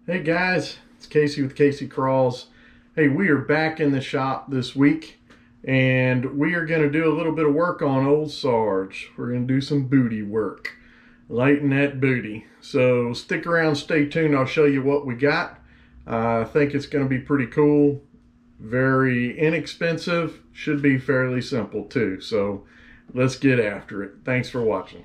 Hey guys, it's Casey with Casey Crawls. Hey, we are back in the shop this week and we are going to do a little bit of work on old Sarge. We're going to do some booty work, lighten that booty. So stick around, stay tuned, I'll show you what we got. I think it's going to be pretty cool, very inexpensive, should be fairly simple too. So let's get after it. Thanks for watching.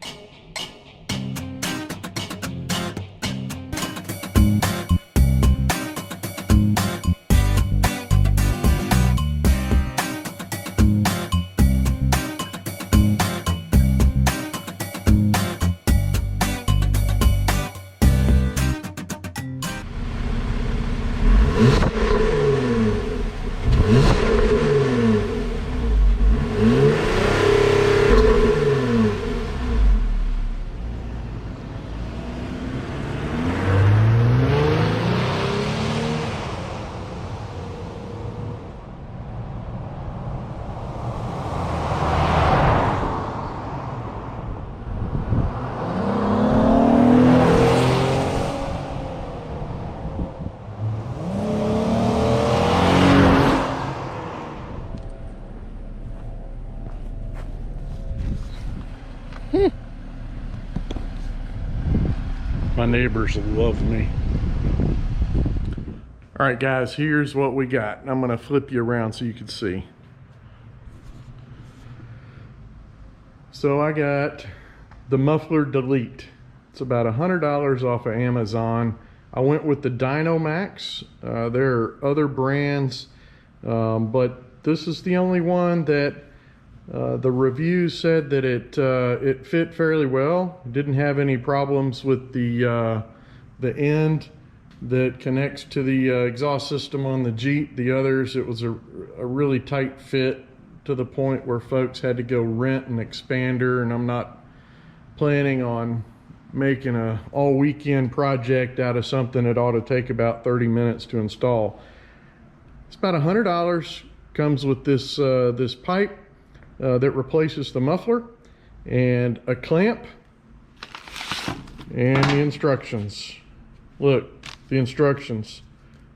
My neighbors love me. All right, guys, here's what we got. I'm going to flip you around so you can see. So I got the Muffler Delete. It's about $100 off of Amazon. I went with the Dynomax. There are other brands, but this is the only one that the reviews said that it fit fairly well. Didn't have any problems with the end that connects to the exhaust system on the Jeep. The others, it was a really tight fit to the point where folks had to go rent an expander, and I'm not planning on making a all weekend project out of something that ought to take about 30 minutes to install. It's about $100. Comes with this this pipe that replaces the muffler, and a clamp, and the instructions. Look, the instructions,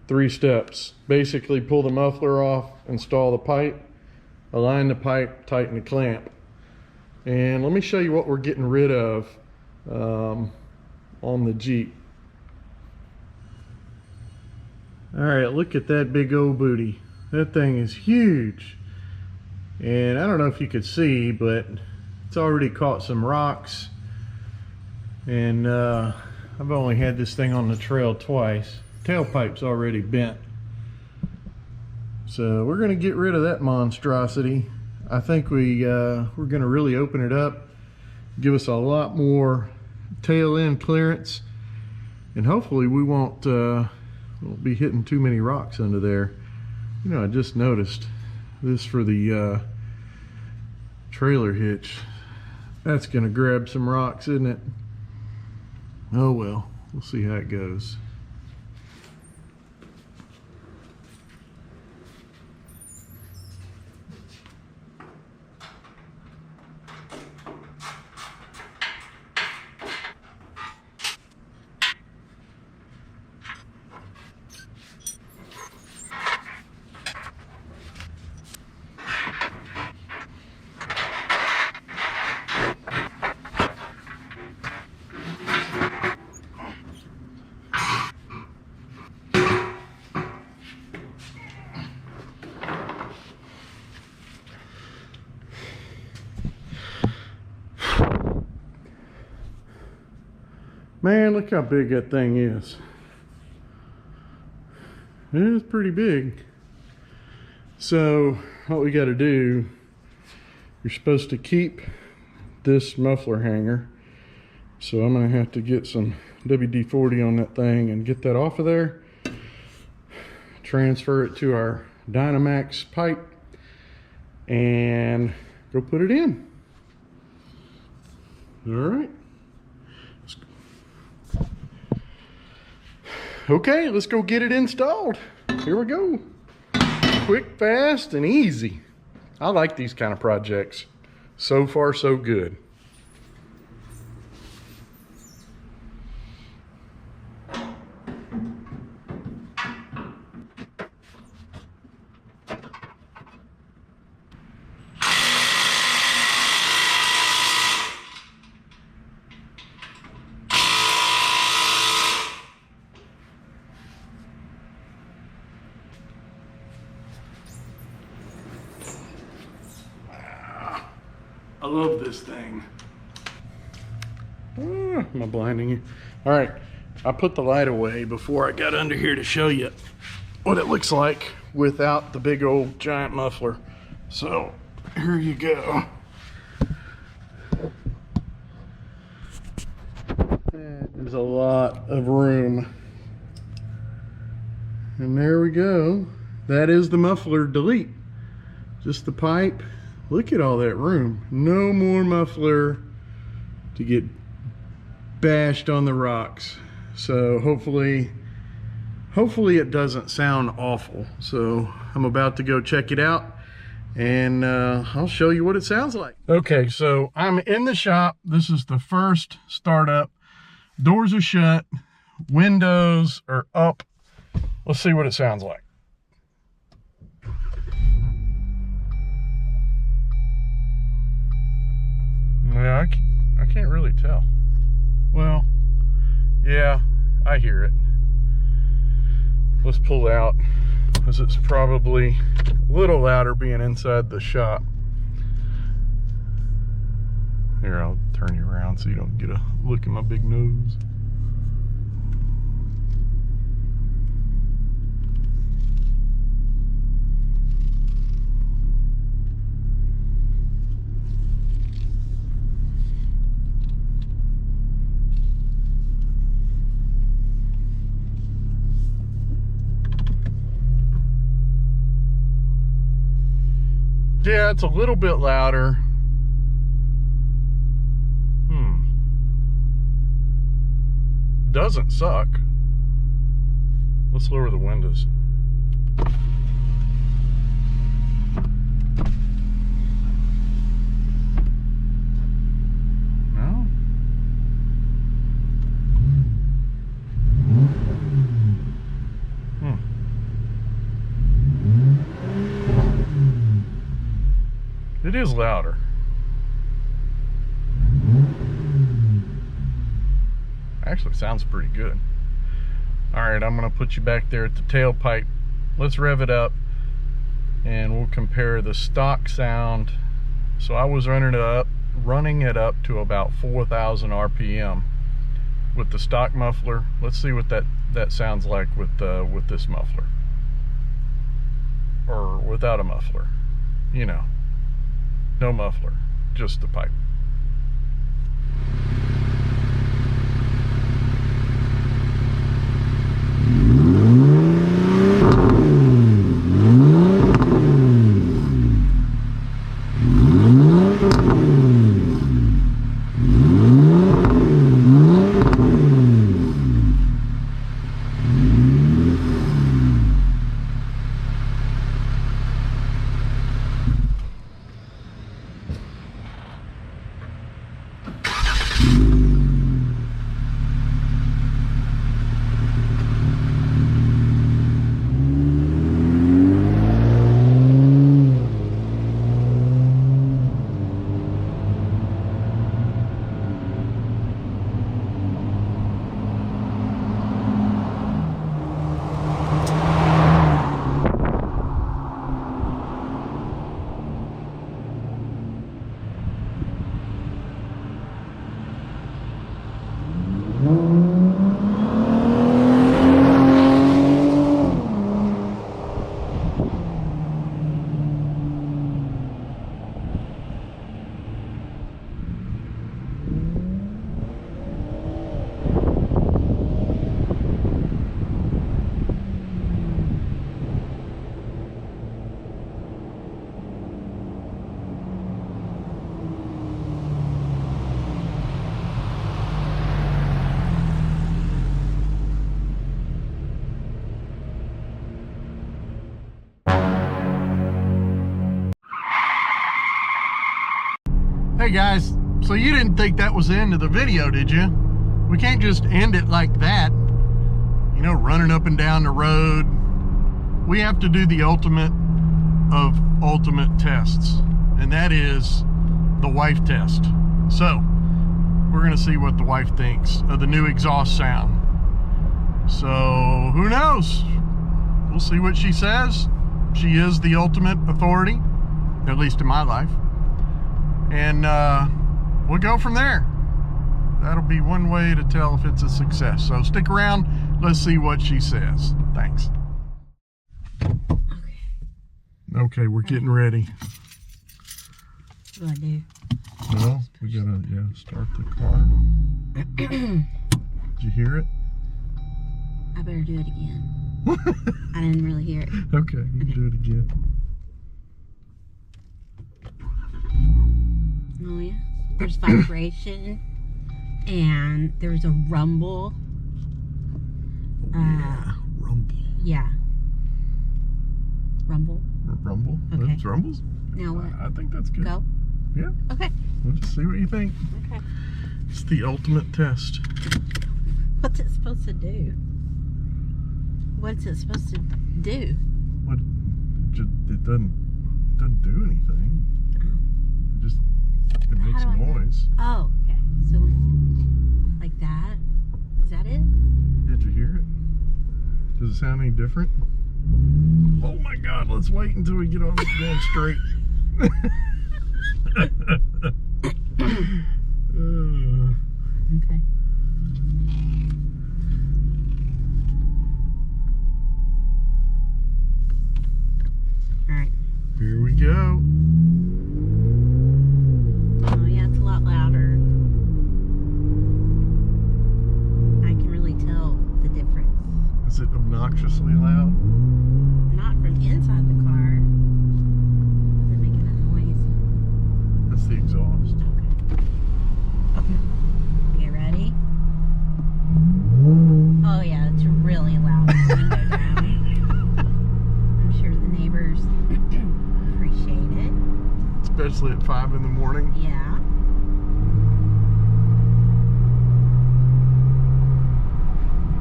3 steps. Basically pull the muffler off, install the pipe, align the pipe, tighten the clamp. And let me show you what we're getting rid of on the Jeep. All right, look at that big old booty. That thing is huge. And I don't know if you could see, but it's already caught some rocks. And I've only had this thing on the trail twice. Tailpipe's already bent. So we're gonna get rid of that monstrosity. I think we're gonna really open it up, give us a lot more tail end clearance, and hopefully we won't be hitting too many rocks under there. You know, I just noticed this for the trailer hitch. That's gonna grab some rocks, isn't it? Oh well, we'll see how it goes. Man, look how big that thing is. It is pretty big. So what we got to do, you're supposed to keep this muffler hanger. So I'm going to have to get some WD-40 on that thing and get that off of there. Transfer it to our Dynomax pipe and go put it in. All right. Okay, let's go get it installed. Here we go. Quick, fast, and easy. I like these kind of projects. So far, so good. love this thing. Am I blinding you? All right, I put the light away before I got under here to show you what it looks like without the big old giant muffler. So here you go. There's a lot of room. And there we go. That is the muffler delete. Just the pipe. Look at all that room. No more muffler to get bashed on the rocks. So hopefully it doesn't sound awful. So I'm about to go check it out, and I'll show you what it sounds like. Okay, so I'm in the shop. This is the first startup. Doors are shut, windows are up. Let's see what it sounds like. Yeah, I can't really tell. Well, yeah, I hear it. Let's pull out, because it's probably a little louder being inside the shop. Here, I'll turn you around so you don't get a look at my big nose. Yeah, it's a little bit louder. Doesn't suck. Let's lower the windows. No? It is louder. Actually sounds pretty good. All right, I'm gonna put you back there at the tailpipe. Let's rev it up and we'll compare the stock sound. So I was running it up to about 4,000 RPM with the stock muffler. Let's see what that sounds like with this muffler, or without a muffler. You know, no muffler, just the pipe. Hey guys, so you didn't think that was the end of the video, did you? We can't just end it like that, you know, running up and down the road. We have to do the ultimate of ultimate tests, and that is the wife test. So we're gonna see what the wife thinks of the new exhaust sound. So who knows? We'll see what she says. She is the ultimate authority, at least in my life. and we'll go from there. That'll be one way to tell if it's a success. So stick around. Let's see what she says. Thanks. Okay, we're getting ready. What do I do? No, we gotta, start the car. Did you hear it? I better do it again. I didn't really hear it. Okay, you can do it again. Oh yeah. There's vibration and there's a rumble. Rumble. Yeah. Rumble. Rumble? Okay. There's rumbles? Now what? I think that's good. Go? Yeah. Okay. We'll just see what you think. Okay. It's the ultimate test. What's it supposed to do? What's it supposed to do? What? It doesn't do anything. It makes How do I know? noise. Oh, okay. So, like that? Is that it? Did you hear it? Does it sound any different? Oh my God, let's wait until we get on this going straight. Okay. Alright. Here we go. Oh yeah, it's a lot louder. I can really tell the difference. Is it obnoxiously loud? Not from inside the car. Is it making that noise? That's the exhaust. Okay. Okay, ready? Oh yeah, it's really loud. Window down. I'm sure the neighbors appreciate it. Especially at 5 in the morning. Yeah.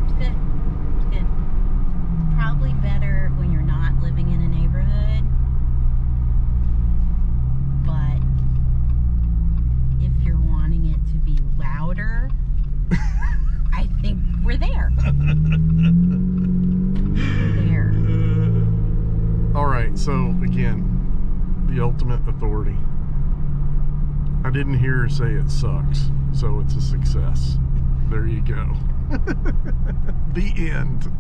It's good. It's good. Probably better when you're not living in a neighborhood. But if you're wanting it to be louder, I think we're there. We're there. All right, so again, the ultimate authority. I didn't hear her say it sucks, so it's a success. There you go. The end.